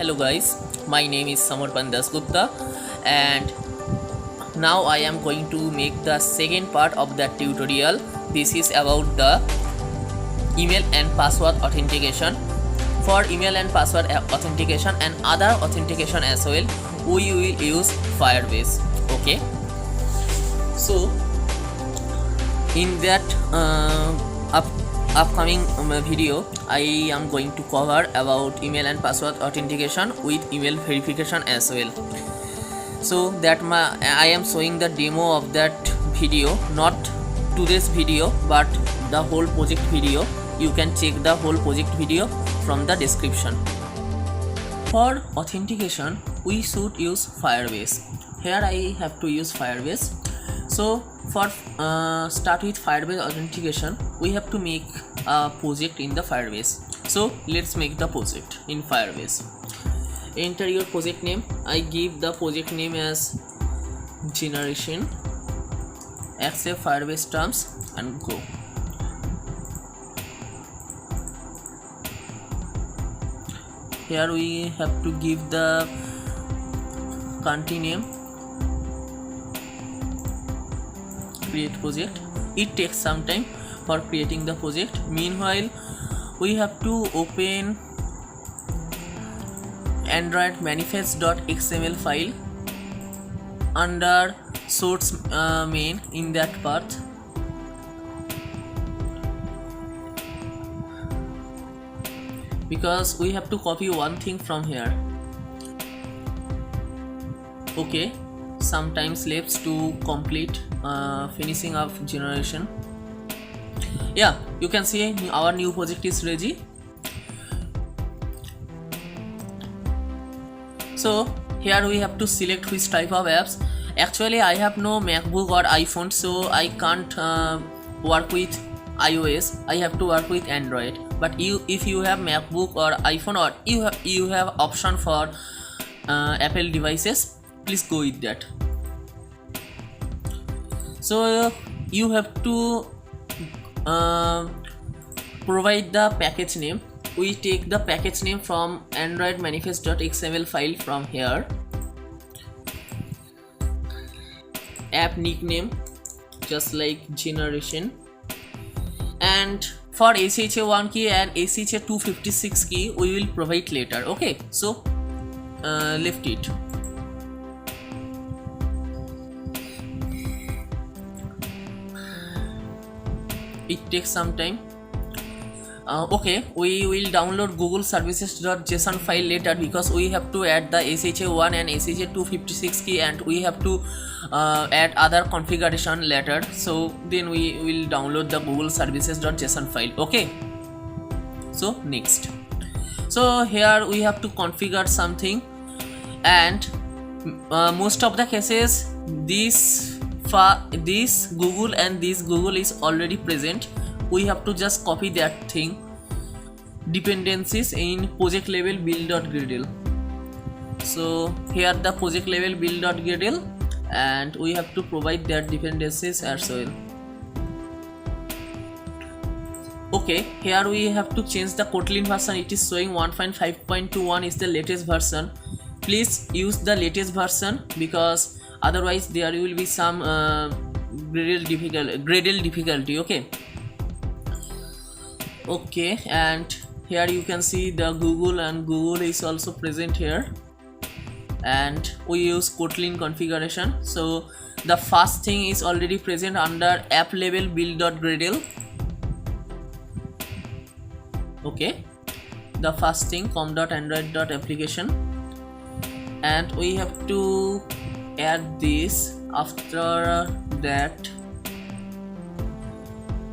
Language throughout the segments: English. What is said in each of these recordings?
Hello guys, my name is Samarpan Dasgupta and now I am going to make the second part of that tutorial. This is about the email and password authentication. For email and password authentication and other authentication as well, we will use Firebase. Okay, so in that upcoming video I am going to cover about email and password authentication with email verification as well. So that I am showing the demo of that video, not today's video but the whole project video. You can check the whole project video from the description. For authentication we should use Firebase. Here I have to use Firebase. So for start with Firebase authentication, we have to make a project in the Firebase. So let's make the project in Firebase. Enter your project name. I give the project name as generation. Accept Firebase terms and go. Here we have to give the country name. Create project. It takes some time for creating the project. Meanwhile we have to open Android manifest.xml file under source main in that path. Because we have to copy one thing from here. Okay, sometimes left to complete finishing of generation. Yeah, you can see our new project is ready. So here we have to select which type of apps. Actually I have no MacBook or iPhone, so I can't work with iOS. I have to work with Android. But if you have MacBook or iPhone, or you have option for Apple devices, please go with that. So you have to provide the package name. We take the package name from Android manifest.xml file from here. App nickname just like generation, and for SHA1 key and SHA256 key we will provide later. Okay, so left it. It takes some time. Okay, we will download Google services.json file later because we have to add the SHA1 and SHA256 key and we have to add other configuration later. So then we will download the Google services.json file. Okay, so next. So here we have to configure something, and most of the cases this Google and this Google is already present. We have to just copy that thing. Dependencies in project level build.gradle. So here the project level build.gradle, and we have to provide that dependencies as well. Okay, here we have to change the Kotlin version. It is showing 1.5.21 is the latest version. Please use the latest version because otherwise there will be some Gradle difficulty. Okay, and here you can see the Google, and Google is also present here, and we use Kotlin configuration. So the first thing is already present under app level build.gradle. Okay, the first thing com.android.application, and we have to add this after that,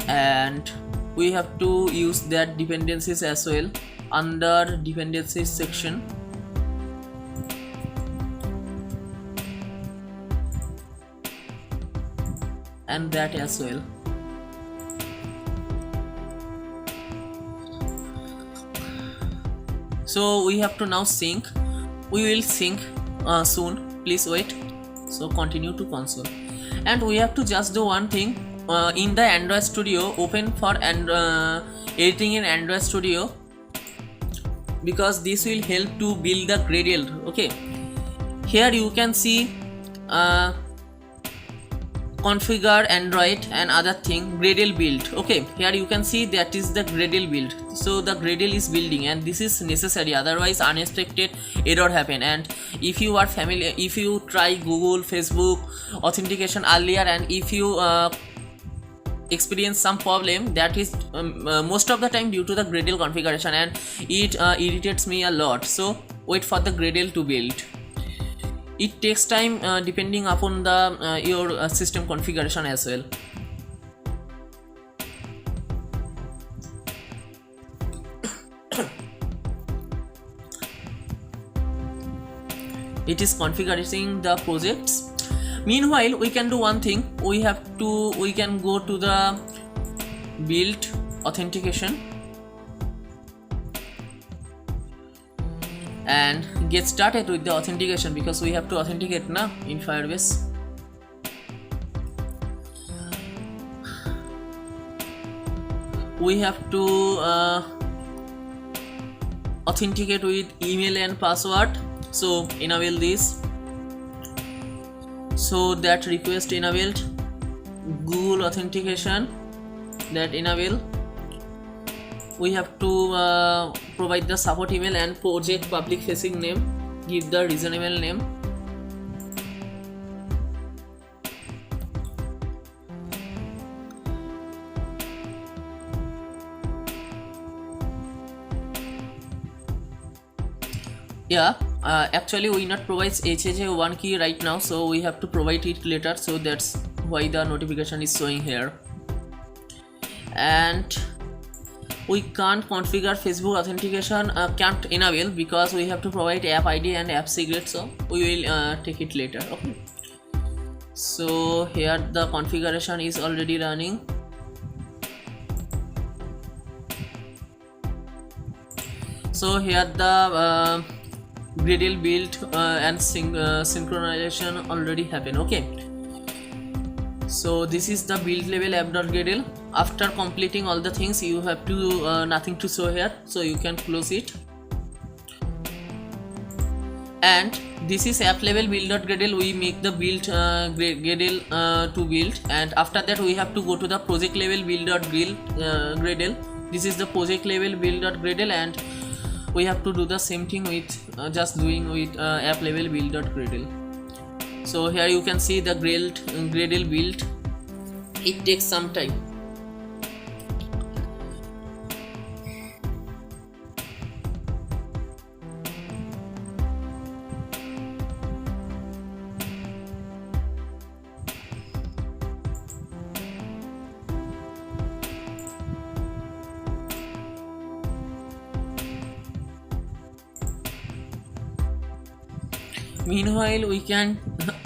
and we have to use that dependencies as well under dependencies section. And that as well. So we have to now sync. We will sync soon. Please wait. So continue to console, and we have to just do one thing. In the Android Studio, open for editing in Android Studio. because this will help to build the Gradle. Okay, here you can see configure Android and other thing, Gradle build. Okay, here you can see that is the Gradle build. So the Gradle is building, and this is necessary, otherwise unexpected error happen. And if you are familiar, if you try Google, Facebook authentication earlier, and if you experience some problem, that is most of the time due to the Gradle configuration, and it irritates me a lot. So wait for the Gradle to build. It takes time depending upon the your system configuration as well. It is configuring the projects. Meanwhile, we can do one thing. We can go to the build authentication and get started with the authentication, because we have to authenticate now in Firebase. We have to authenticate with email and password, so enable this. So that request enabled, Google authentication, that enable. We have to provide the support email and project public facing name, give the reasonable name. Yeah, actually we not provides HHA1 key right now, so we have to provide it later, so that's why the notification is showing here. And we can't configure Facebook authentication, can't enable, because we have to provide app ID and app secret, so we will take it later. Okay, so here the configuration is already running. So here the Gradle build and synchronization already happened. Okay, so this is the build level app.gradle. After completing all the things, you have to nothing to show here, so you can close it. And this is app level build.gradle. We make the build Gradle to build, and after that we have to go to the project level build.gradle. This is the project level build.gradle, and we have to do the same thing with just doing with app level build.gradle. So here you can see the Gradle build. It takes some time. Meanwhile, we can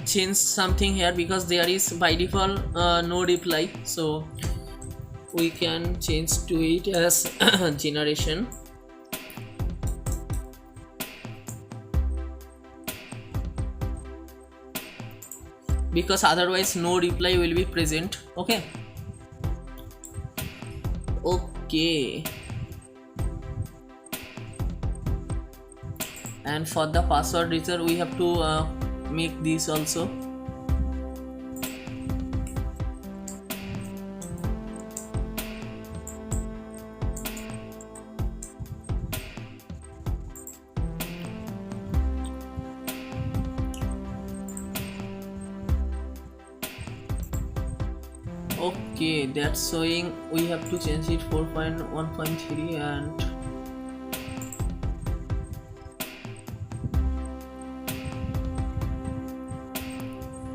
change something here, because there is by default no reply, so we can change to it as generation. Because otherwise no reply will be present. Okay. And for the password reset, we have to make this also. Okay, that's showing we have to change it 4.1.3 and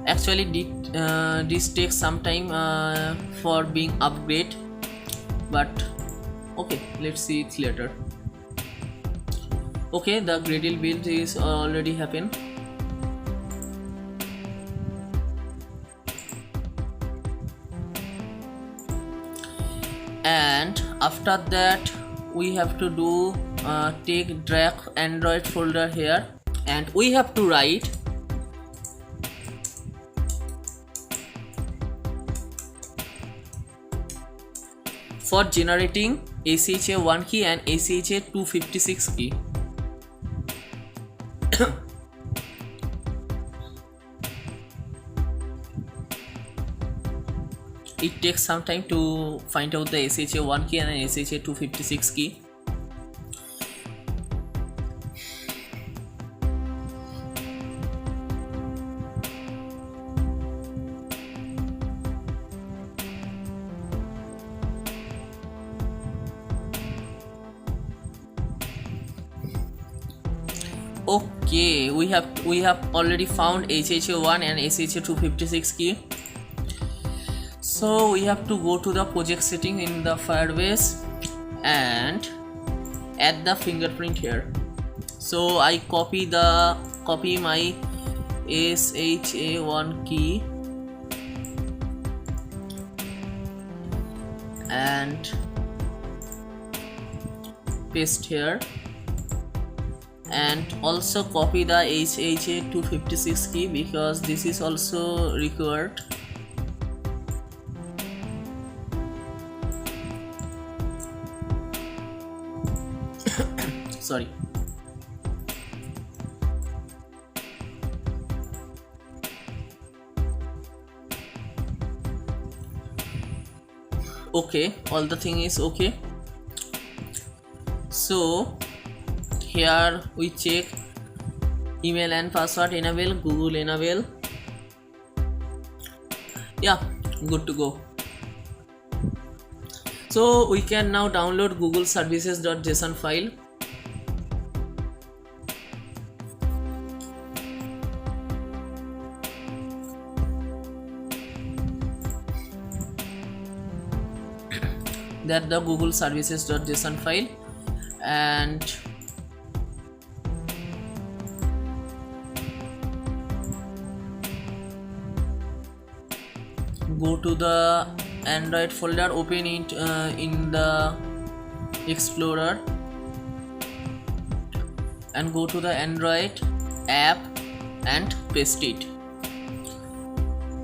actually this takes some time for being upgrade, but okay, let's see it later. Okay, the Gradle build is already happened. And after that we have to do take drag Android folder here, and we have to write for generating SSH1 key and SSH 256 key. It takes some time to find out the SHA-1 key and an SHA-256 key. Okay, we have already found SHA-1 and SHA-256 key. So we have to go to the project setting in the Firebase and add the fingerprint here. So I copy my SHA-1 key and paste here, and also copy the SHA-256 key because this is also required. Sorry. Okay, all the thing is okay. So here we check email and password enable, Google enable. Yeah, good to go. So we can now download Google services.json file. That the Google services.json file, and go to the Android folder, open it in the Explorer, and go to the Android app and paste it.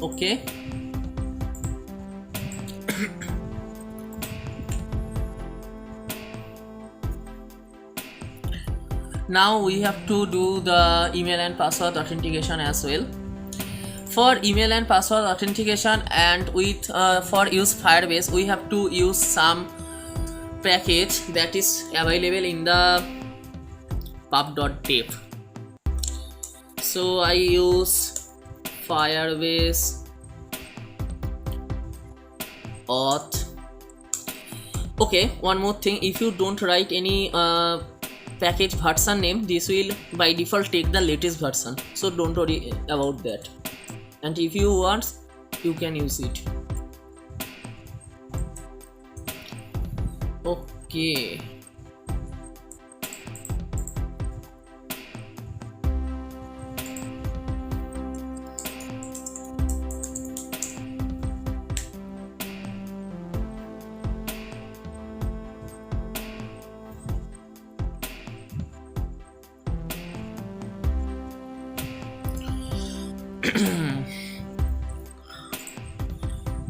Okay. Now we have to do the email and password authentication as well. For email and password authentication and with for use Firebase, we have to use some package that is available in the pub.dev. So I use Firebase auth. Okay, one more thing, if you don't write any package version name, this will by default take the latest version, so don't worry about that, and if you want you can use it. Okay.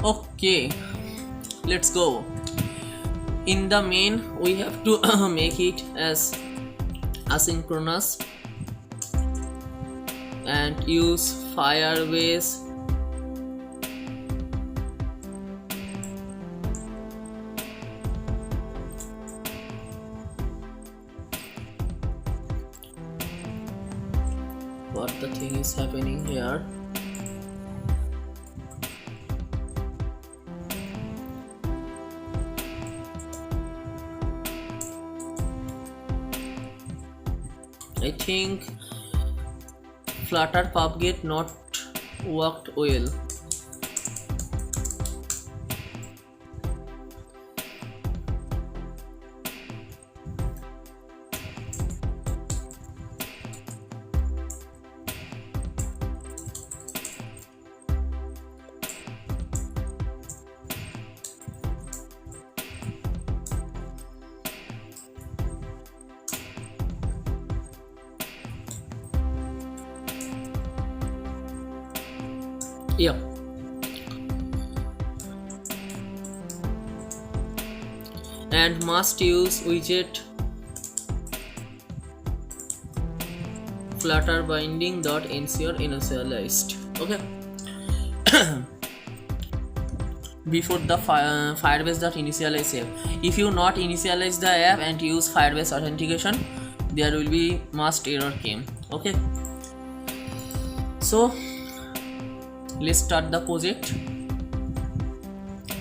Okay, let's go. In the main, we have to make it as asynchronous and use Firebase what the thing is happening here. I think Flutter pubget not worked well. Yeah. And must use widget Flutter binding dot ensure initialized. Okay. Before the Firebase dot initialize app. If you not initialize the app and use Firebase authentication, there will be must error came. Okay. So let's start the project,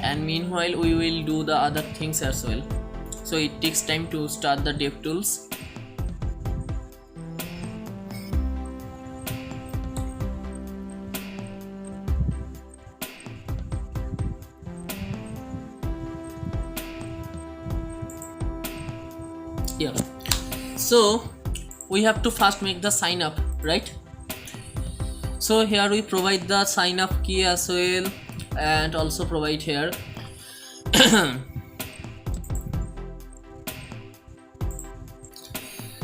and meanwhile we will do the other things as well. So it takes time to start the DevTools. Yeah, so we have to first make the sign up, right? So here we provide the sign up key as well, and also provide here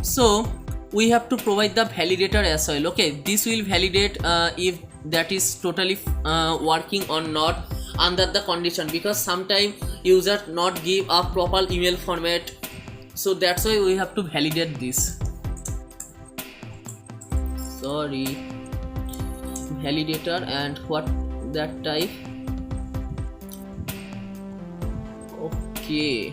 so we have to provide the validator as well. Okay, this will validate if that is totally working or not under the condition, because sometimes user not give a proper email format, so that's why we have to validate this. Sorry, validator, and what that type. Okay,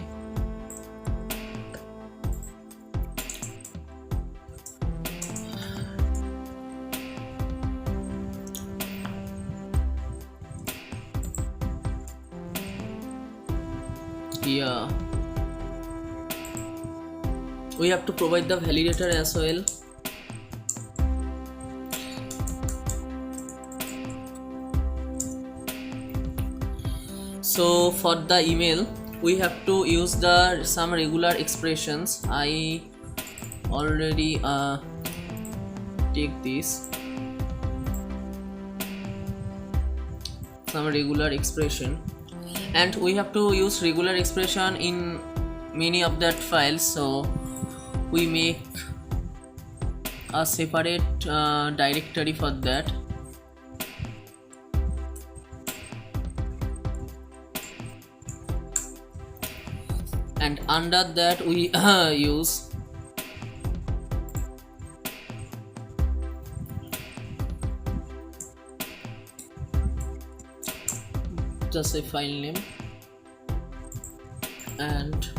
yeah, we have to provide the validator as well. So for the email we have to use the some regular expressions. I already take this some regular expression, and we have to use regular expression in many of that files. So we make a separate directory for that. And under that we use just a file name and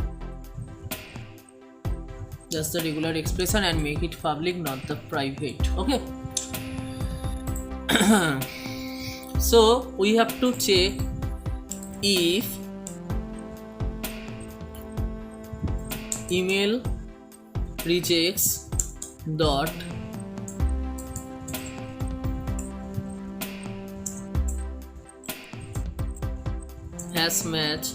just the regular expression, and make it public, not the private. Okay. So we have to check if email rejects dot has match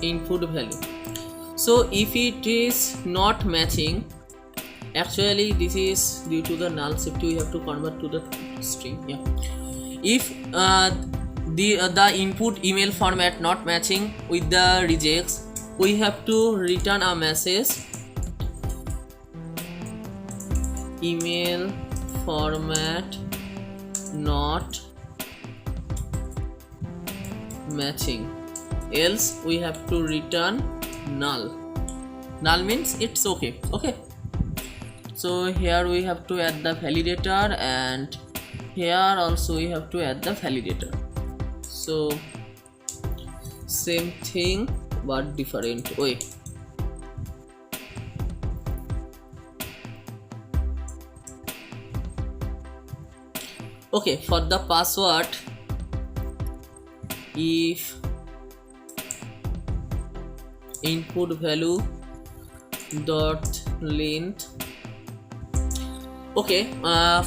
input value. So if it is not matching, actually this is due to the null safety, we have to convert to the string. Yeah, if the input email format not matching with the rejects, we have to return a message email format not matching, else we have to return null. Null means it's okay. Okay, so here we have to add the validator, and here also we have to add the validator. So same thing but different way. Okay, for the password, if input value dot length. Okay,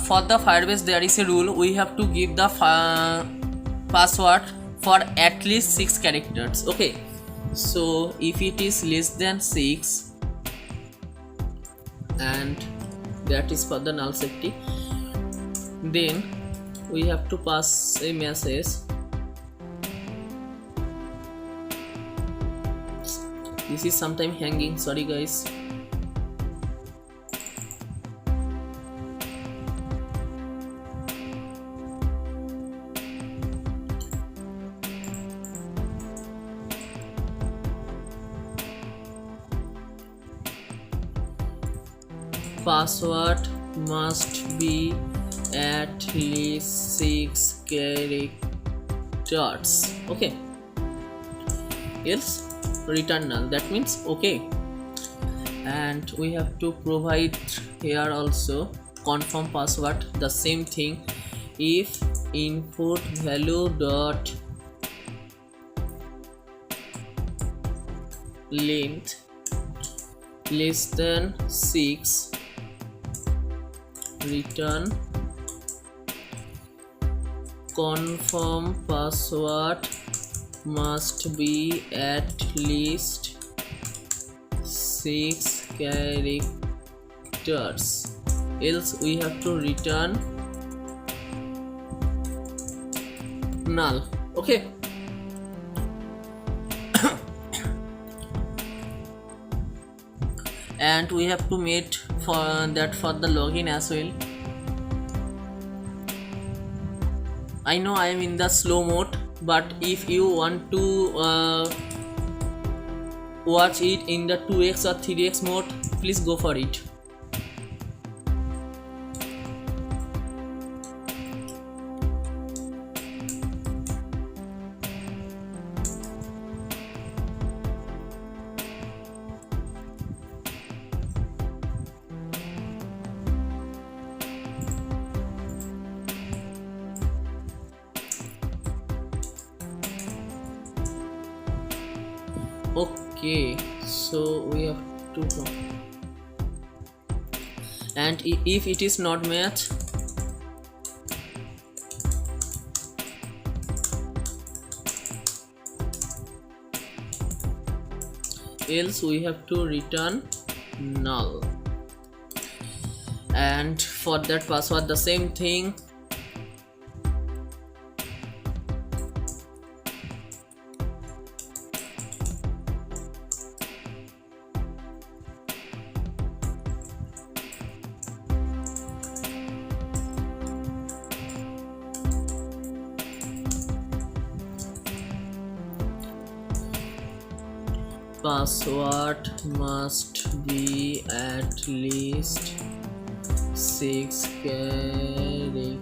for the Firebase there is a rule, we have to give the password for at least 6 characters. Okay, so if it is less than 6, and that is for the null safety, then we have to pass a message this is sometime hanging, sorry guys. password must be at least 6 characters. Okay, else return null. That means okay. And we have to provide here also confirm password, the same thing. If input value dot length less than 6, return confirm password must be at least 6 characters, else we have to return null. Okay, and we have to make for that for the login as well. I know I am in the slow mode, but if you want to watch it in the 2x or 3x mode, please go for it. Okay, so we have to go, and if it is not match, else we have to return null. And for that password, the same thing. Password must be at least 6 characters,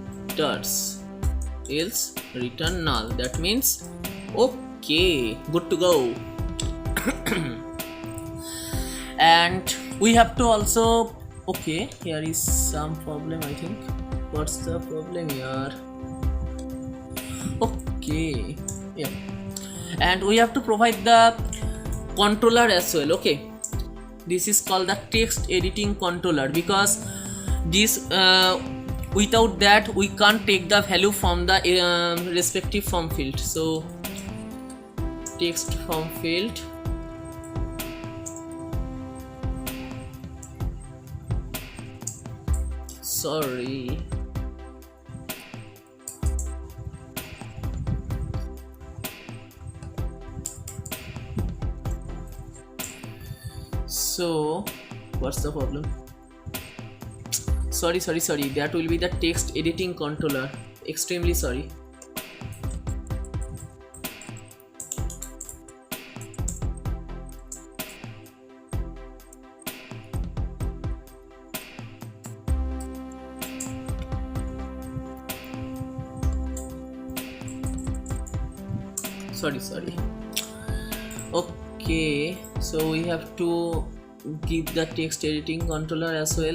else return null. That means okay, good to go. And we have to also, okay, here is some problem, I think. What's the problem here? Okay, yeah, and we have to provide the controller as well. Okay, this is called the text editing controller, because this without that we can't take the value from the respective form field. So text form field, sorry, so what's the problem? Sorry, that will be the text editing controller. Extremely sorry. Sorry. Okay, so we have to give the text editing controller as well.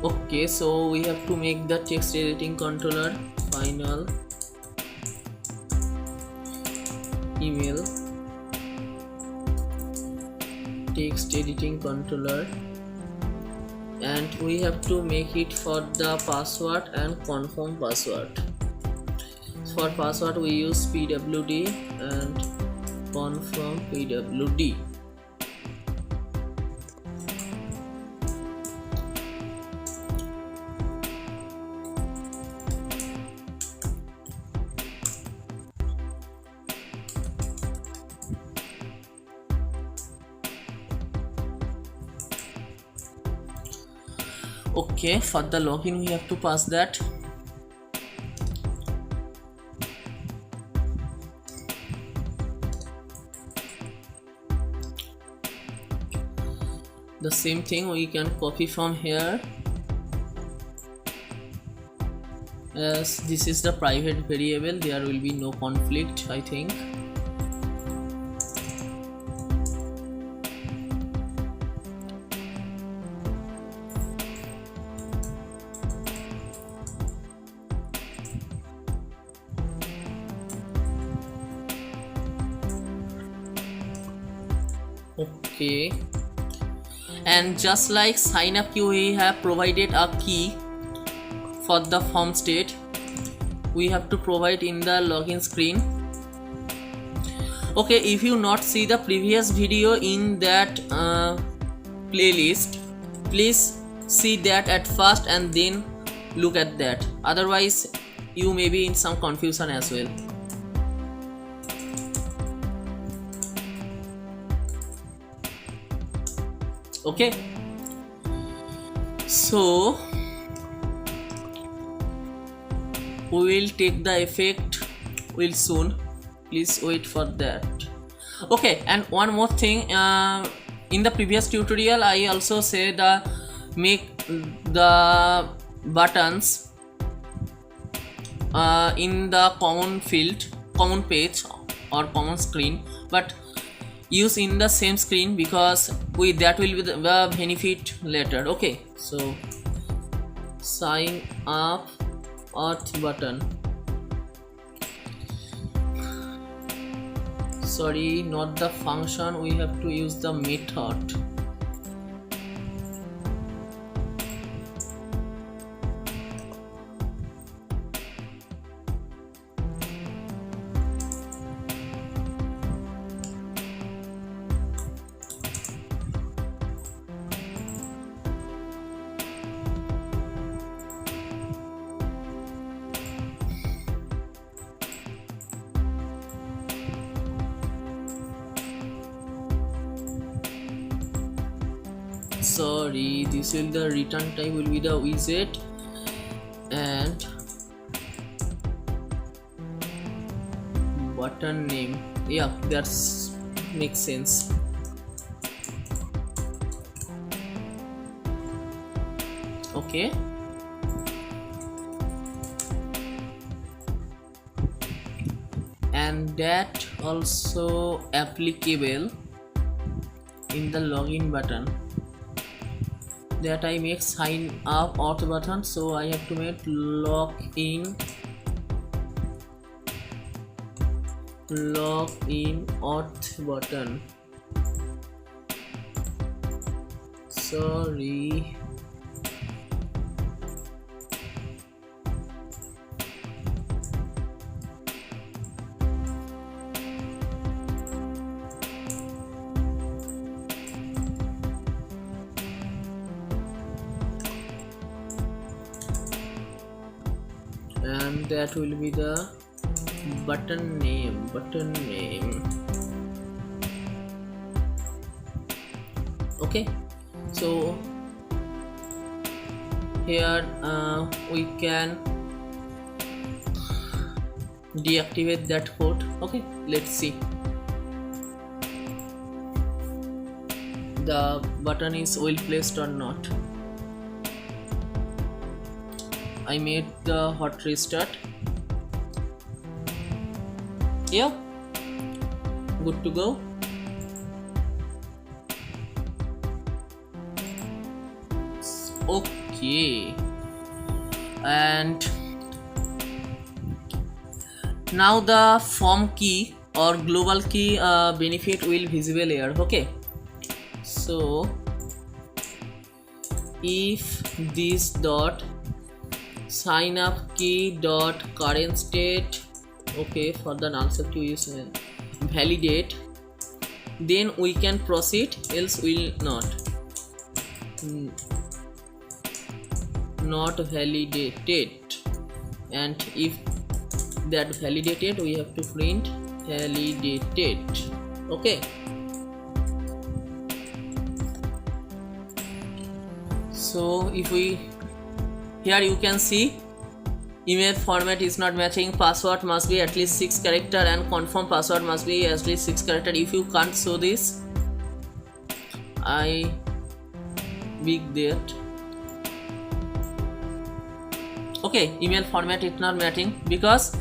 Okay, so we have to make the text editing controller final email text editing controller, and we have to make it for the password and confirm password. For password we use pwd and confirm pwd. Okay, for the login we have to pass that same thing we can copy from here, as this is the private variable, there will be no conflict, I think. Okay, and just like SignUp key, we have provided a key for the form state. We have to provide in the login screen. Okay, if you not see the previous video in that playlist, please see that at first and then look at that, otherwise you may be in some confusion as well. Okay, so we will take the effect will soon, please wait for that. Okay, and one more thing, in the previous tutorial I also said make the buttons in the common field, common page or common screen, but use in the same screen, because that will be the benefit later. Okay, so sign up auth button, sorry, not the function, we have to use the method. Sorry, this will the return type will be the widget, and button name, yeah, that's makes sense. Okay, and that also applicable in the login button, that I make sign up auth button, so I have to make login auth button. Sorry, and that will be the button name. Okay, so here we can deactivate that code. Okay, let's see the button is well placed or not. I made the hot restart. Yeah, good to go. Okay, and now the form key or global key benefit will visible here. Okay, so if this dot sign up key dot current state, okay, for the null set to use validate, then we can proceed, else will not validated, and if that validated we have to print validated. Okay, so if we here you can see email format is not matching, password must be at least 6 character and confirm password must be at least 6 character. If you can't show this, I big that. Okay, email format is not matching because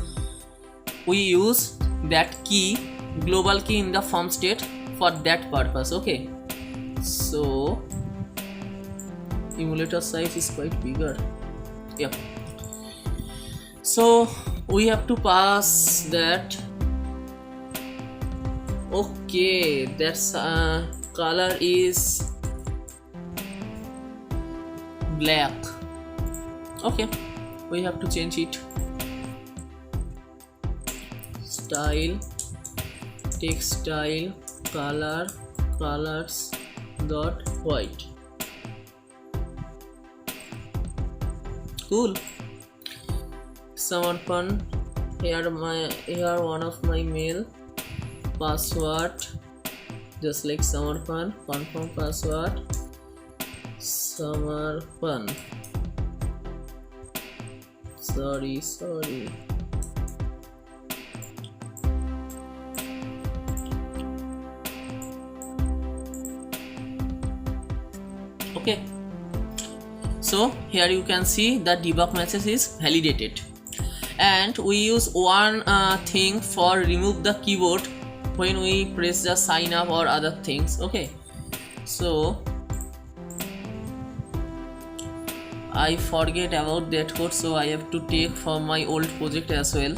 we use that key, global key in the form state for that purpose. Okay, so emulator size is quite bigger. Yeah, so we have to pass that. Okay, that's color is black. Okay, we have to change it. Style, text style, color, colors dot white. Cool. Someone fun. Here one of my mail. Password, just like summer fun. Confirm password. Summer fun. Sorry. Okay, so here you can see the debug message is validated, and we use one thing for remove the keyboard when we press the sign up or other things. Okay, so I forget about that code, so I have to take from my old project as well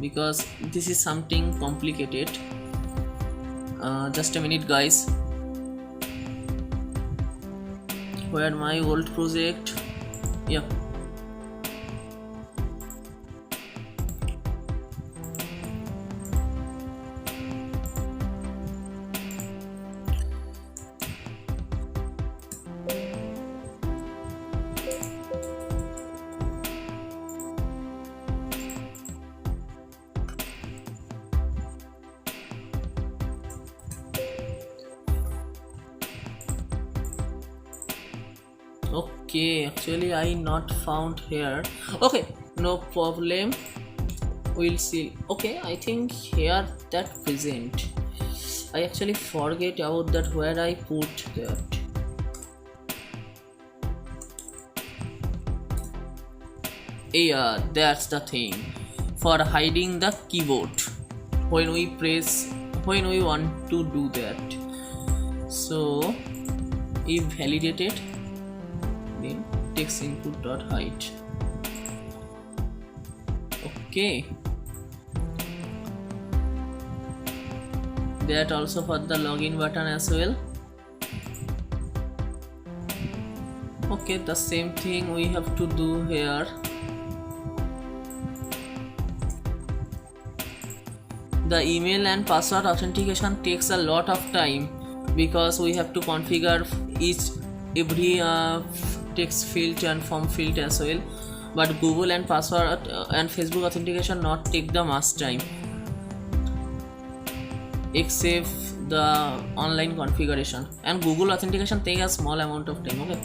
because this is something complicated. Just a minute guys, where my old project? Yeah, okay, actually I not found here. Okay, no problem, we'll see. Okay, I think here that present, I actually forget about that where I put that. Yeah, that's the thing for hiding the keyboard when we want to do that. So if validated, then text input dot hide. Okay, that also for the login button as well. Okay, the same thing we have to do here. The email and password authentication takes a lot of time because we have to configure every text field and form field as well. But Google and password and Facebook authentication not take the much time, except the online configuration, and Google authentication take a small amount of time. Okay,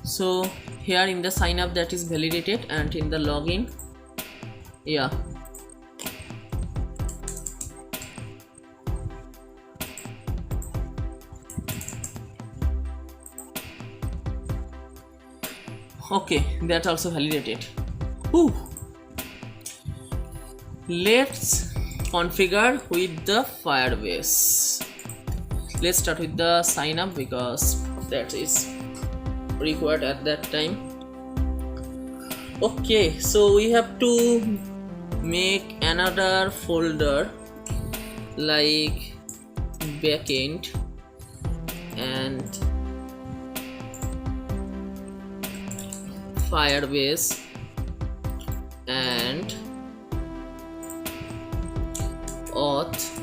so here in the sign up that is validated, and in the login, yeah, okay, that also validated. Ooh. Let's configure with the Firebase. Let's start with the sign up because that is required at that time. Okay, so we have to make another folder like backend and Firebase and auth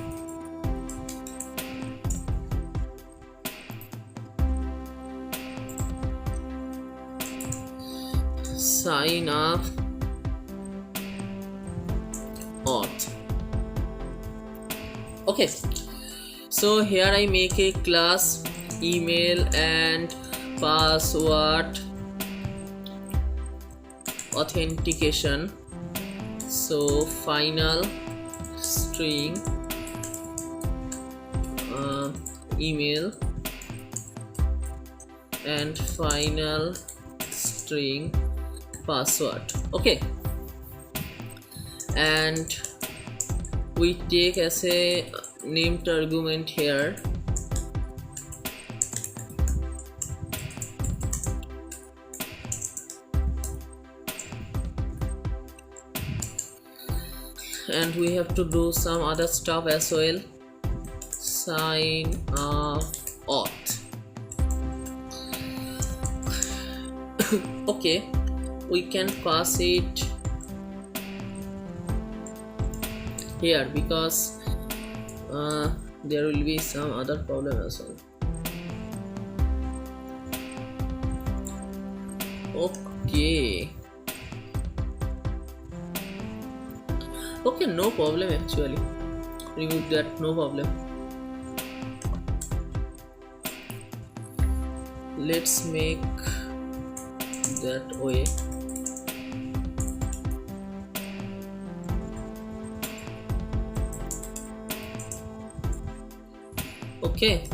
sign up auth. Okay, so here I make a class email and password authentication So final string email and final string password. Okay, and we take as a named argument here and we have to do some other stuff as well. SignUp auth. Okay, we can pass it here because there will be some other problem as well. Okay, no problem, actually remove that, no problem. Let's make that way. Okay,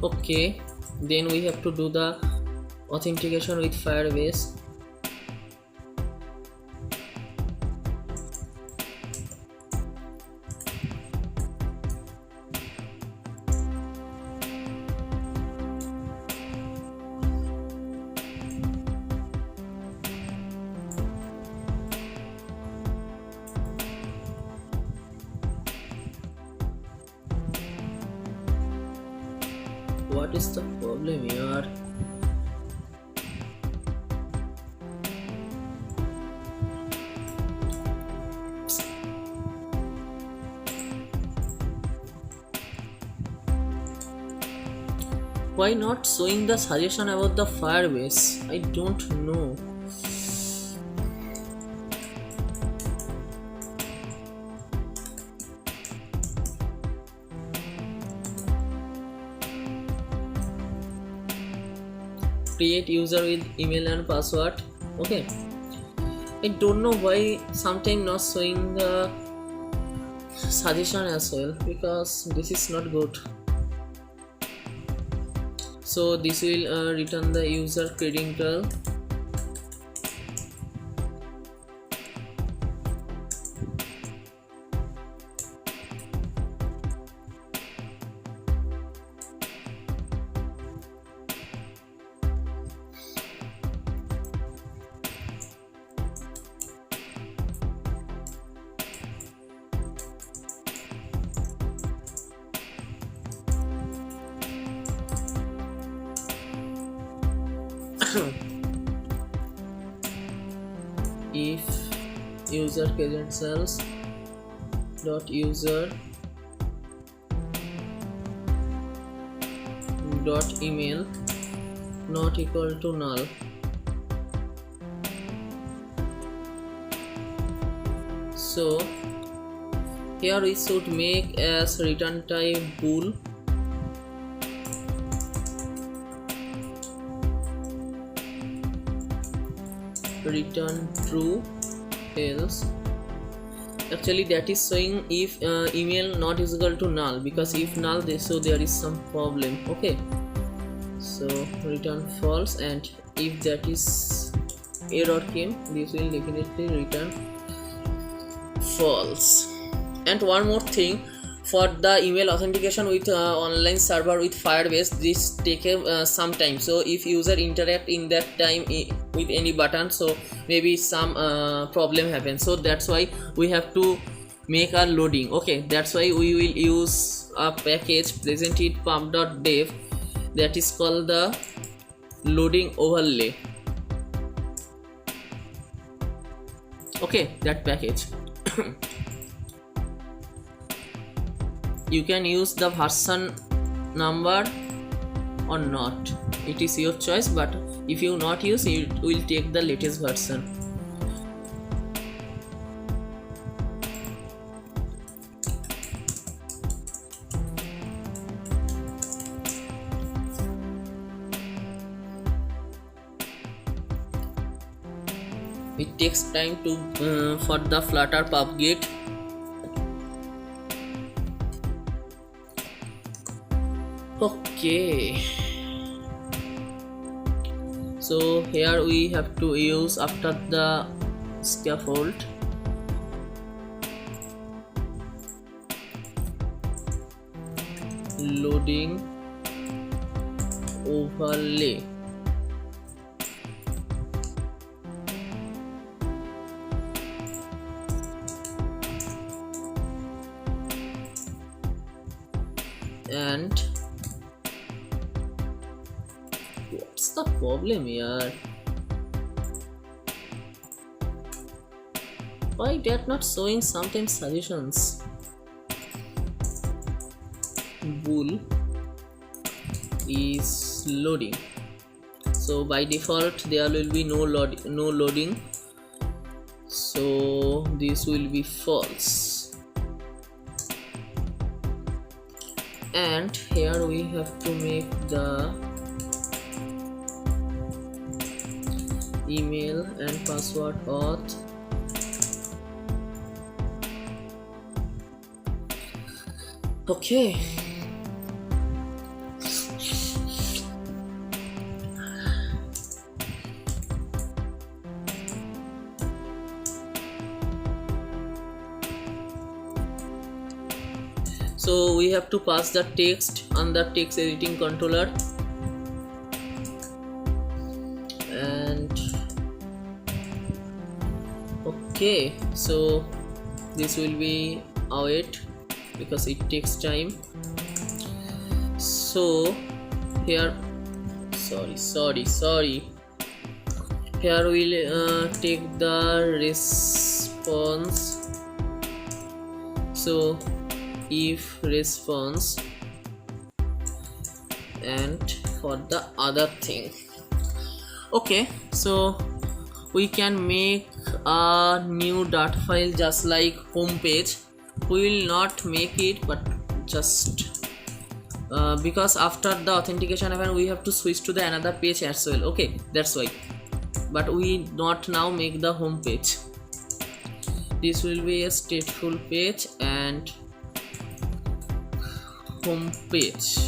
okay, then we have to do the authentication with Firebase. What is the problem here? Why not showing the suggestion about the Firebase? I don't know. Create user with email and password. Okay, I don't know why sometimes not showing the suggestion as well, because this is not good. So this will return the user credential. If user credentials dot user dot email not equal to null, so here we should make as return type bool. Return true, else. Actually that is showing if email not is equal to null, because if null so there is some problem. Okay, so return false, and if that is error came, this will definitely return false. And one more thing, for the email authentication with online server with Firebase, this take some time. So if user interact in that time with any button, so maybe some problem happens. So that's why we have to make a loading. Okay, that's why we will use a package presented pump.dev that is called the loading overlay. okay, that package. You can use the version number or not, it is your choice, but if you not use, it will take the latest version. It takes time to for the Flutter pub get. Okay, so here we have to use after the scaffold loading overlay. And what's the problem here? Why they're not showing sometimes suggestions? Bool is loading, so by default there will be no loading, so this will be false. And here we have to make the email and password auth. Okay, so we have to pass the text on the text editing controller, and okay, so this will be await because it takes time. So here, sorry, here we'll take the response. So if response, and for the other thing, okay, so we can make a new data file just like home page. We will not make it, but just because after the authentication event we have to switch to the another page as well, okay, that's why, but we not now make the home page. This will be a stateful page and home page,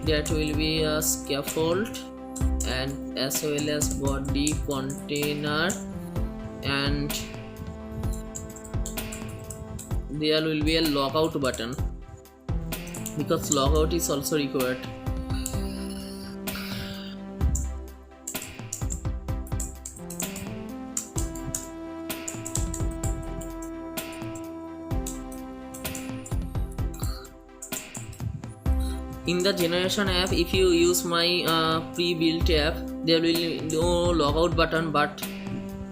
that will be a scaffold and as well as body container, and there will be a logout button because logout is also required. In the generation app, if you use my pre-built app, there will be no logout button, but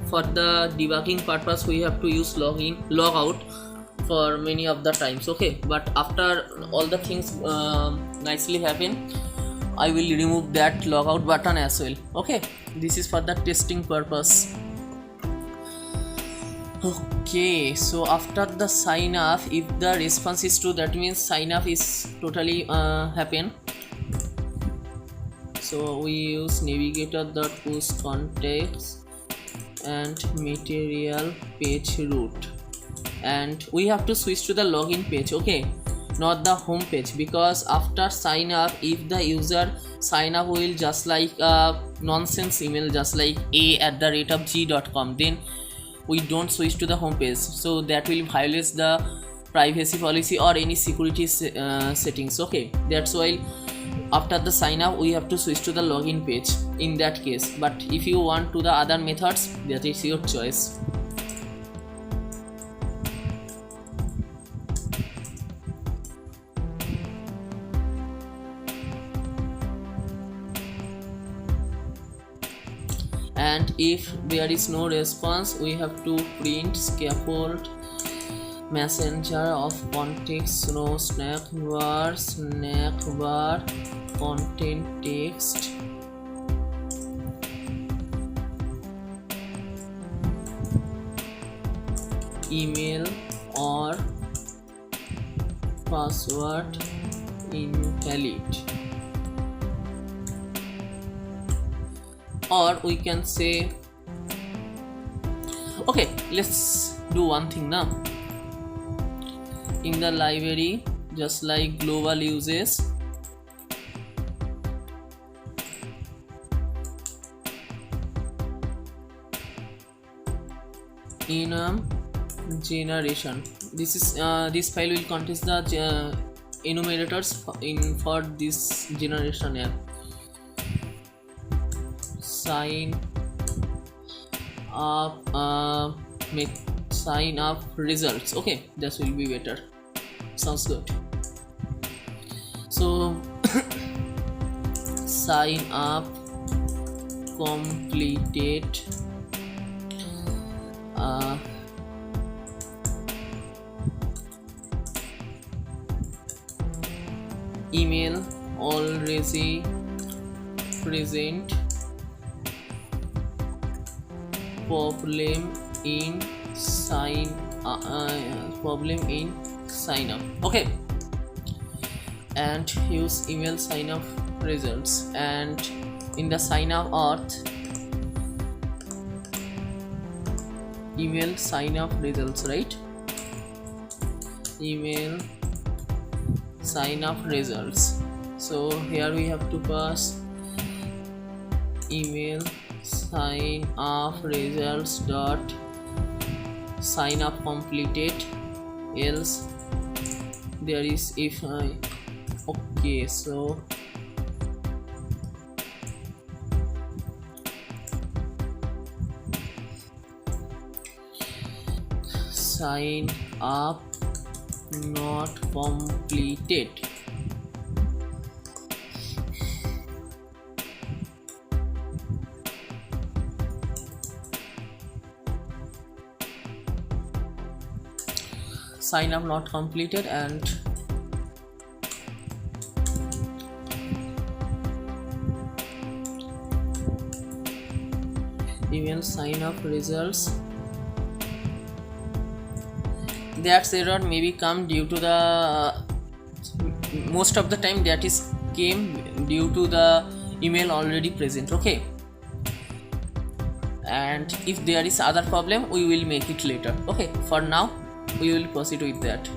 for the debugging purpose we have to use logout for many of the times, okay, but after all the things nicely happen, I will remove that logout button as well, okay. This is for the testing purpose. Okay, so after the sign up, if the response is true, that means sign up is totally happen. So we use navigator.push context and material page root, and we have to switch to the login page, okay, not the home page, because after sign up, if the user sign up will just like a nonsense email just like a@g.com, then we don't switch to the home page, so that will violate the privacy policy or any security settings, okay. That's why after the sign up we have to switch to the login page in that case, but if you want to the other methods, that is your choice. and if there is no response, we have to print scaffold messenger of context no snack bar content text email or password invalid. Or we can say, okay, let's do one thing now. In the library, just like global uses, enum generation. This is this file will contain the enumerators for this generation app. Sign up results. Okay, this will be better. Sounds good. So sign up completed email already present, problem in sign up. Okay, and use email sign up results, and in the sign up auth email sign up results, right? Email sign up results. So here we have to pass email sign up results dot sign up completed, else there is if I okay. So sign up not completed. Sign up not completed, and email sign up results. That error maybe come due to the most of the time that is came due to the email already present. Okay, and if there is other problem, we will make it later. Okay, for now we will proceed with that.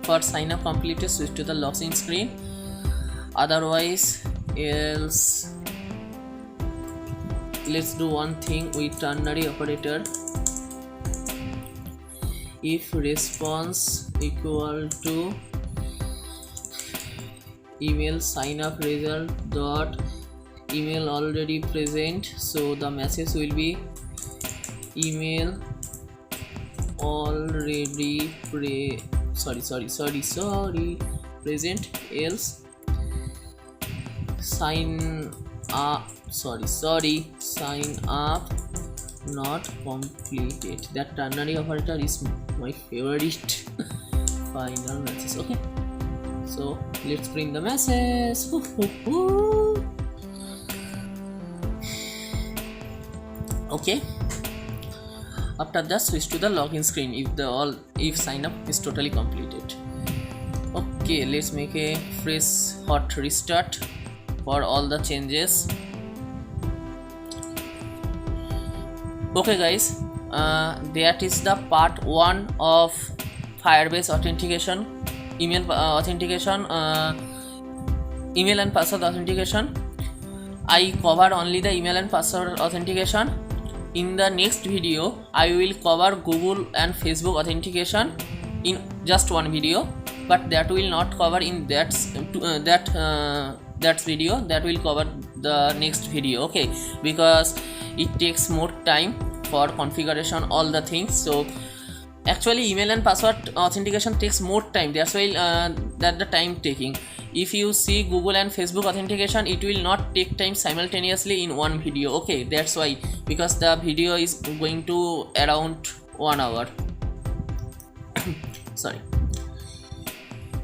For sign up completed, switch to the login screen, otherwise else. Let's do one thing with ternary operator. If response equal to email sign up result dot email already present, so the message will be email already present, else sign up sign up not completed. That ternary operator is my favorite final message. Okay, so let's print the message. Okay, after that switch to the login screen if sign up is totally completed. Okay, let's make a fresh hot restart for all the changes. Okay guys, that is the part 1 of Firebase authentication, email authentication, email and password authentication. I covered only the email and password authentication. In the next video I will cover Google and Facebook authentication in just one video, but that will not cover in that that video, that will cover the next video, okay, because it takes more time for configuration all the things. So actually email and password authentication takes more time, that's why that the time taking. If you see Google and Facebook authentication, it will not take time simultaneously in one video, okay, that's why, because the video is going to around 1 hour. Sorry.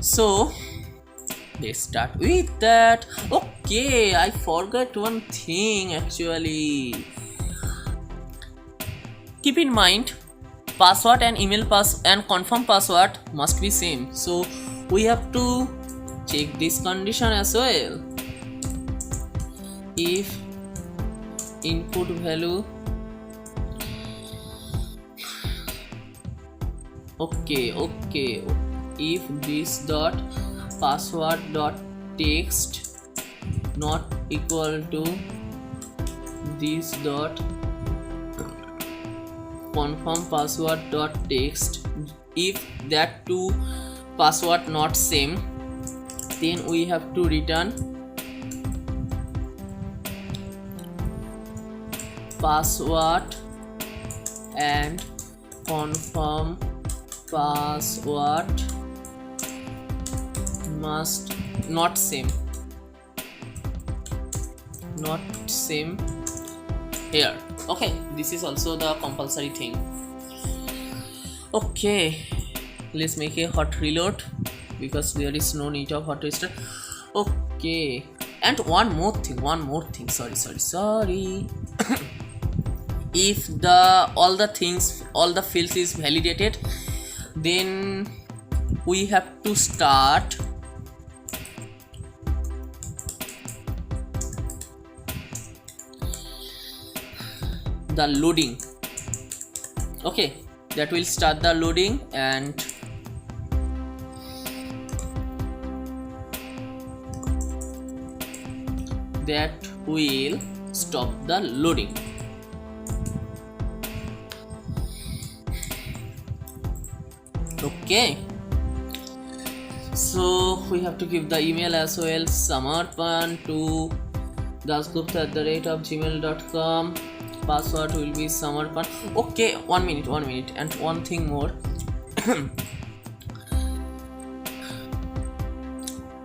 So let's start with that. Okay, I forgot one thing actually. Keep in mind, password and email pass and confirm password must be same, so we have to check this condition as well. If input value, okay, if this dot password dot text not equal to this dot confirm password dot text, if that two password not same, then we have to return password and confirm password must not same here, okay. This is also the compulsory thing. Okay, let's make a hot reload because there is no need of hot restart. Okay, and one more thing, sorry. If all the fields is validated, then we have to start the loading, okay, that will start the loading and that will stop the loading. Okay, so we have to give the email as well, samarpan to dasgupta@gmail.com. Password will be samarpan. Okay, 1 minute, and one thing more.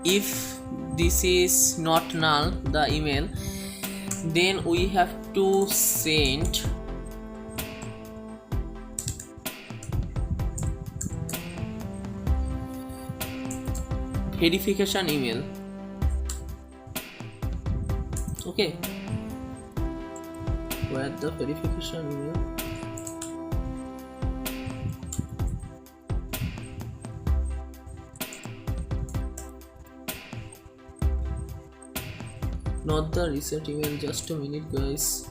If this is not null, the email, then we have to send verification email, okay, where the verification email, not the reset email, just a minute guys.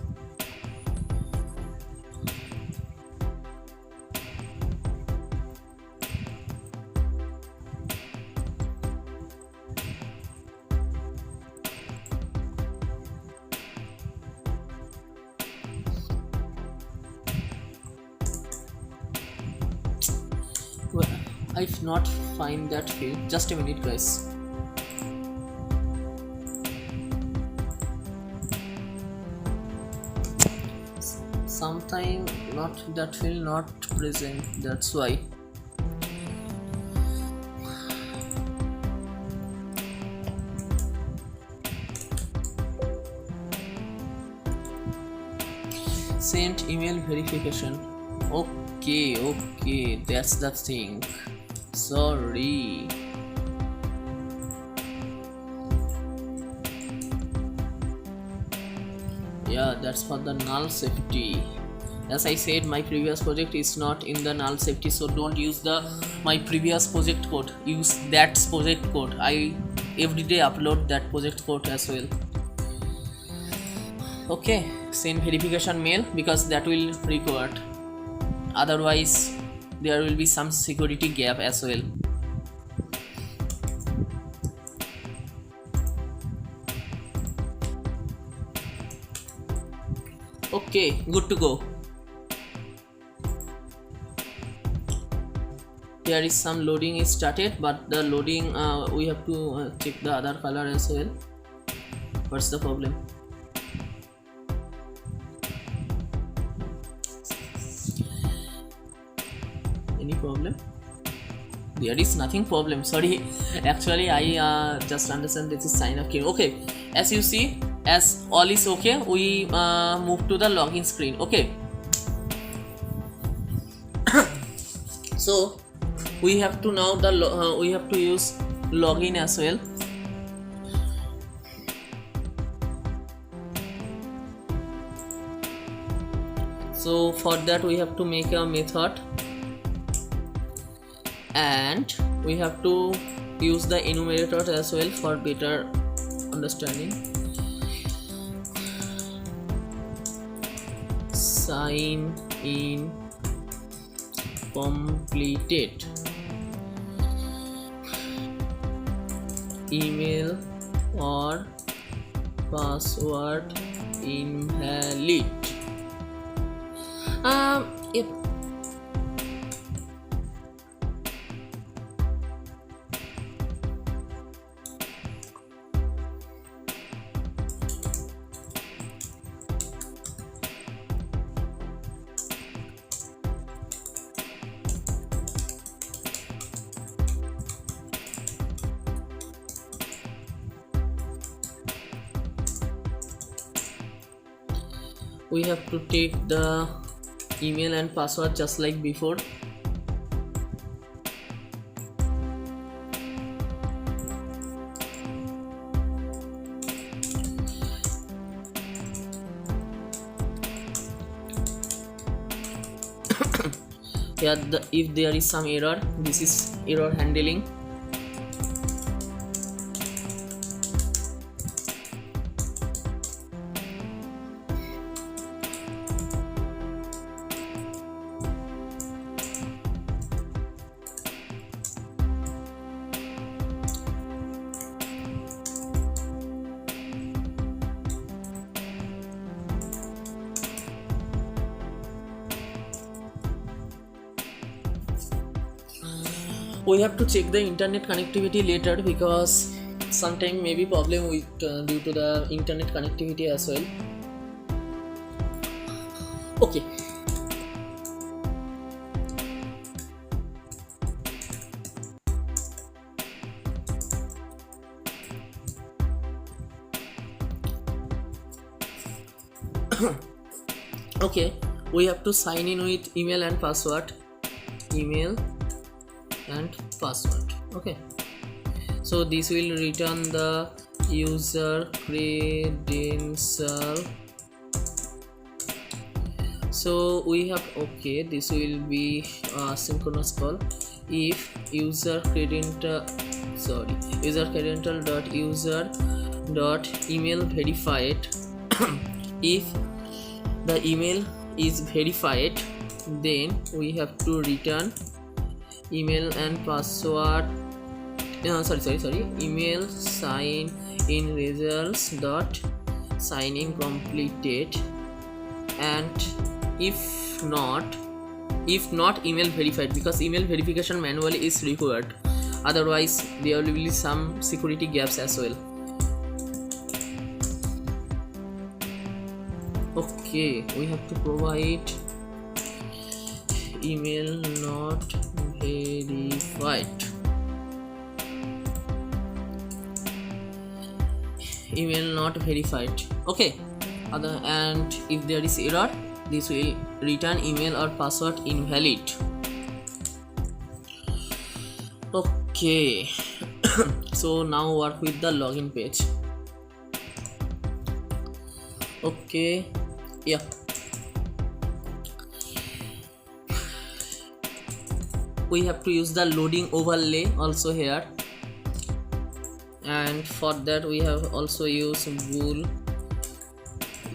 Well, I've not find that field, just a minute guys. Sometime not that field not present, that's why. Sent email verification, okay, that's the thing, sorry. Yeah, that's for the null safety. As I said, my previous project is not in the null safety, so don't use my previous project code, use that project code. I everyday upload that project code as well. Okay, send verification mail because that will required, otherwise there will be some security gap as well. Okay, good to go. There is some loading is started, but the loading we have to check the other color as well. What's the problem? Any problem? There is nothing problem, sorry. Actually I just understand this is sign up key. Okay, as you see, as all is okay, we move to the login screen. Okay, so we have to now we have to use login as well. So for that we have to make a method, and we have to use the enumerator as well for better understanding. Sign in completed, email or password invalid. Yep. We have to take the email and password just like before. Here if there is some error, this is error handling. We have to check the internet connectivity later, because sometime maybe problem with due to the internet connectivity as well. Okay, okay, we have to sign in with email and password. Email and password. Okay, so this will return the user credential. So we have, okay, this will be synchronous call. If user credential dot user dot email verified if the email is verified, then we have to return email and password email sign in results dot sign in completed, and if not email verified, because email verification manually is required, otherwise there will be some security gaps as well. Okay, we have to provide email not verified, email not verified. Okay, and if there is error, this will return email or password invalid. Okay, so now work with the login page. Okay, yeah, we have to use the loading overlay also here, and for that we have also used bool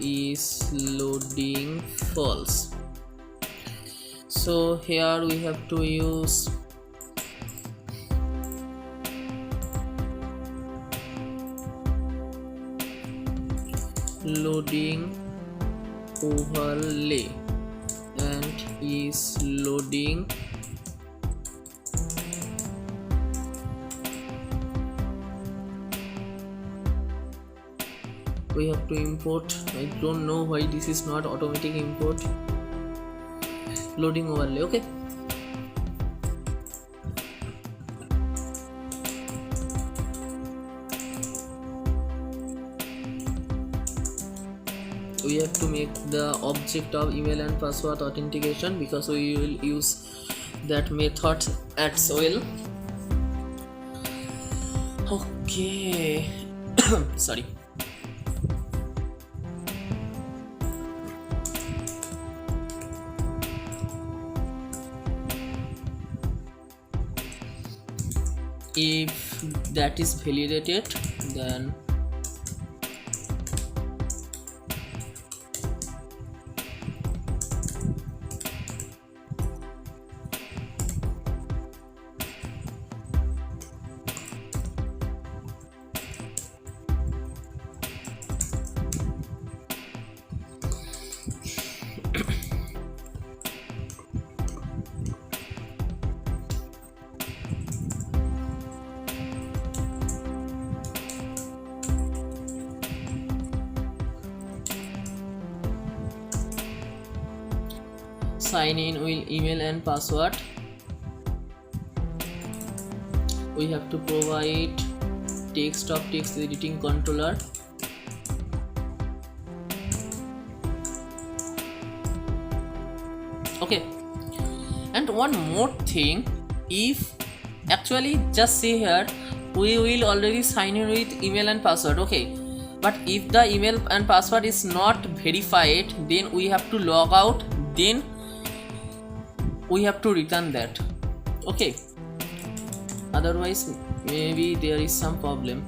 is loading false. So here we have to use loading overlay and is loading we have to import. I don't know why this is not automatic import. Loading overlay. Okay, we have to make the object of email and password authentication because we will use that method as well. Okay. Sorry. If that is validated, then sign in with email and password. We have to provide text of text editing controller. Okay, and one more thing, if actually just see here, we will already sign in with email and password. Okay, but if the email and password is not verified, then we have to log out, then we have to return that. Okay, otherwise maybe there is some problem.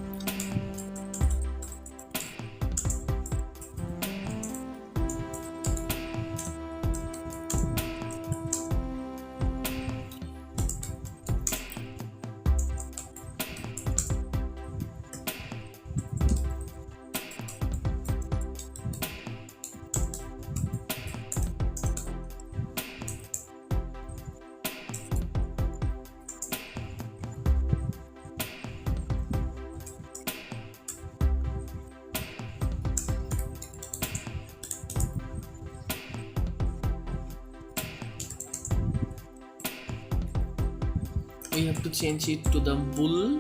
We have to change it to the bool,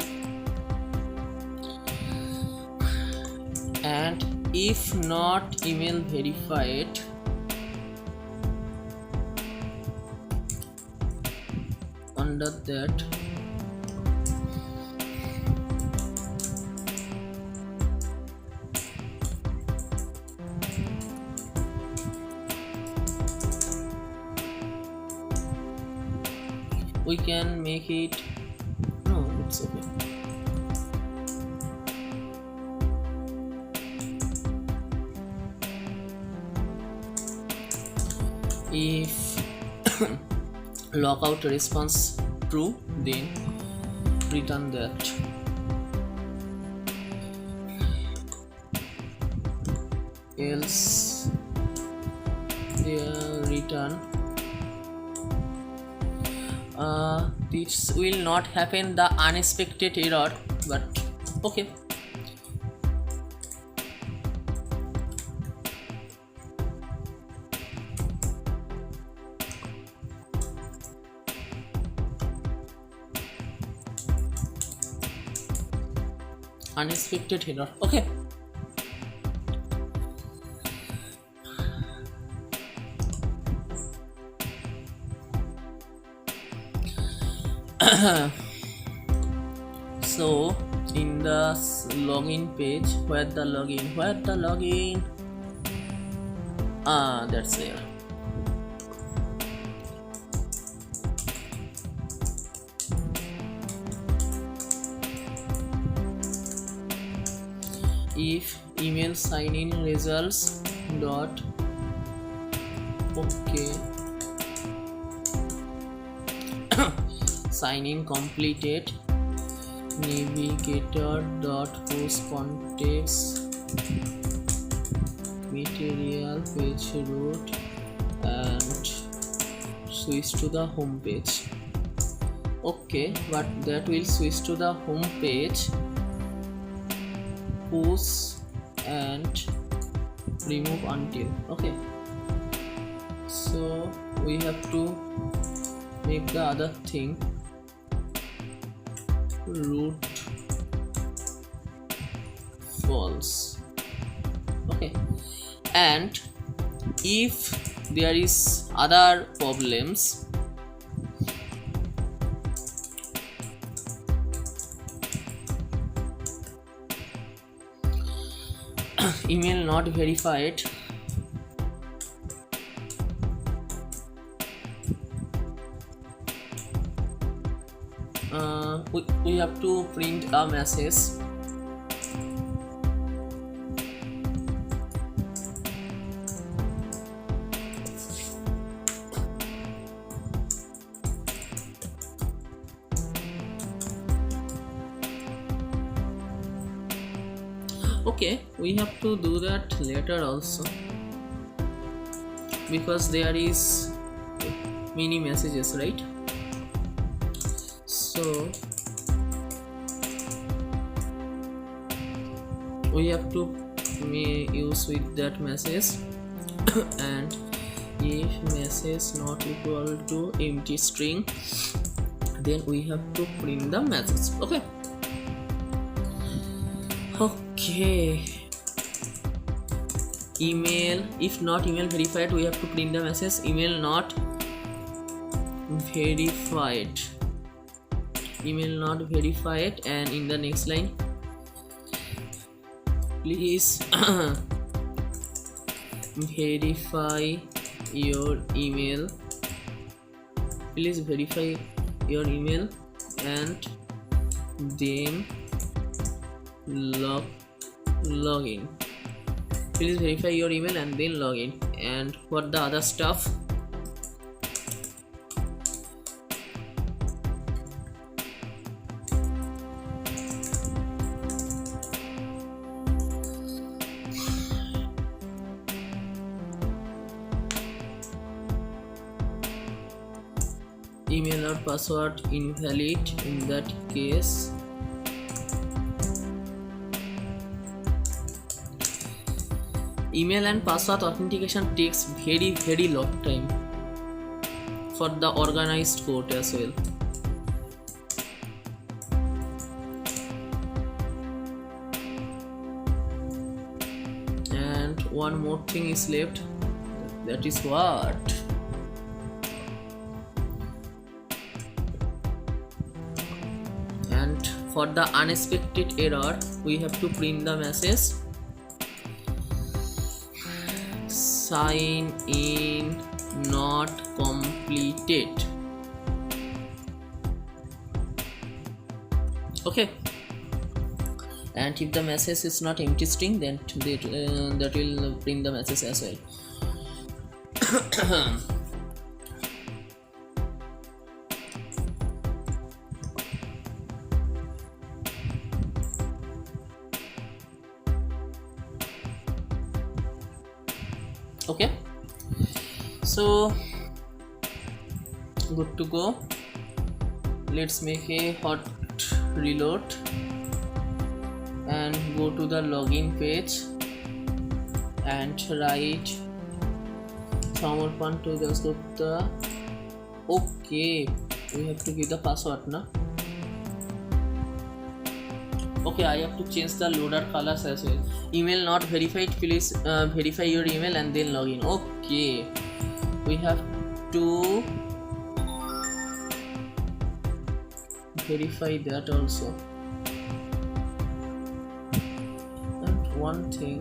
and if not email verified, under that we can make it, no, it's okay. If logout response true, then return that. Else there return. This will not happen the unexpected error, but okay. Unexpected error. Okay. So in the login page, where the login, that's there. If email sign in results dot okay, sign in completed, navigator dot post context material page root and switch to the home page. Okay, but that will switch to the home page, push and remove until. Okay, so we have to make the other thing root false. Okay, and if there is other problems, email not verified, we have to print a message. Okay, we have to do that later also, because there is many messages, right? So we have to use with that message and if message not equal to empty string, then we have to print the message. Okay, email, if not email verified, we have to print the message email not verified, email not verified, and in the next line, please verify your email, please verify your email and then login, please verify your email and then login. And for the other stuff, email or password invalid, in that case email and password authentication takes very long time for the organized code as well. And one more thing is left, that is what? And for the unexpected error, we have to print the message sign in not completed. Okay, and if the message is not empty string, then that will print the message as well. Okay, so good to go. Let's make a hot reload and go to the login page and write Samarpan to the okay, we have to give the password now. Okay, I have to change the loader colors as well. Email not verified, please verify your email and then login. Okay, we have to verify that also. And one thing,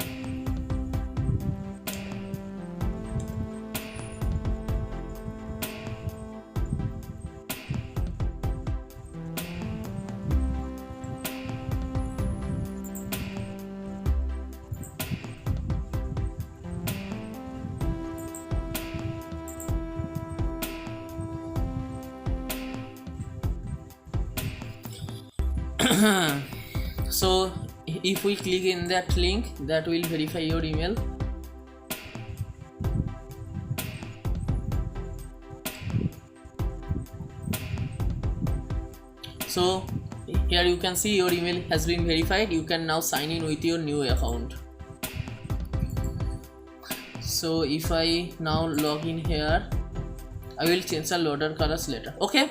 so if we click in that link, that will verify your email. So here you can see your email has been verified. You can now sign in with your new account. So if I now log in here, I will change the loader colors later. Okay,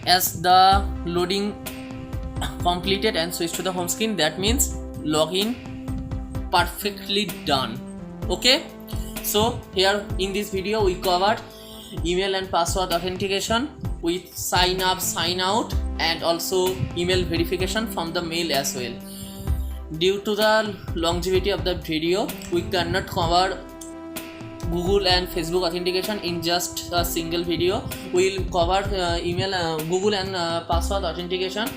as the loading completed and switch to the home screen, that means login perfectly done. Okay, so here in this video we covered email and password authentication with sign up, sign out, and also email verification from the mail as well. Due to the longevity of the video, we cannot cover Google and Facebook authentication in just a single video. We will cover Google and password authentication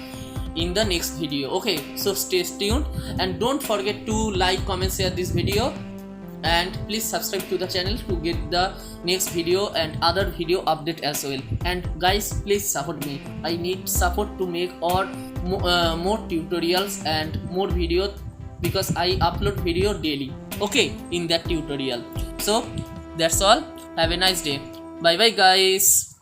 in the next video. Okay, so stay tuned and don't forget to like, comment, share this video, and please subscribe to the channel to get the next video and other video update as well. And guys, please support me. I need support to make more tutorials and more videos, because I upload video daily, okay, in that tutorial. So that's all. Have a nice day. Bye bye guys.